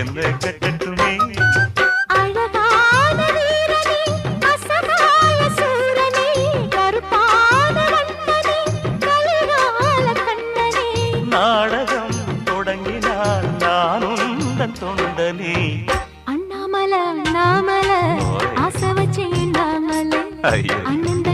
என்ன கட்டட்டுமே அழகான வீரனே அசகாய சூரனே கருப்பான வண்ணனே கலிகால கண்ணனே நாடகம் தொடங்கினால் நான் உந்தன் தொண்டனே அண்ணாமலை அண்ணாமலை ஆசை வச்சேன் நாமலை ஐயோ அண்ணன்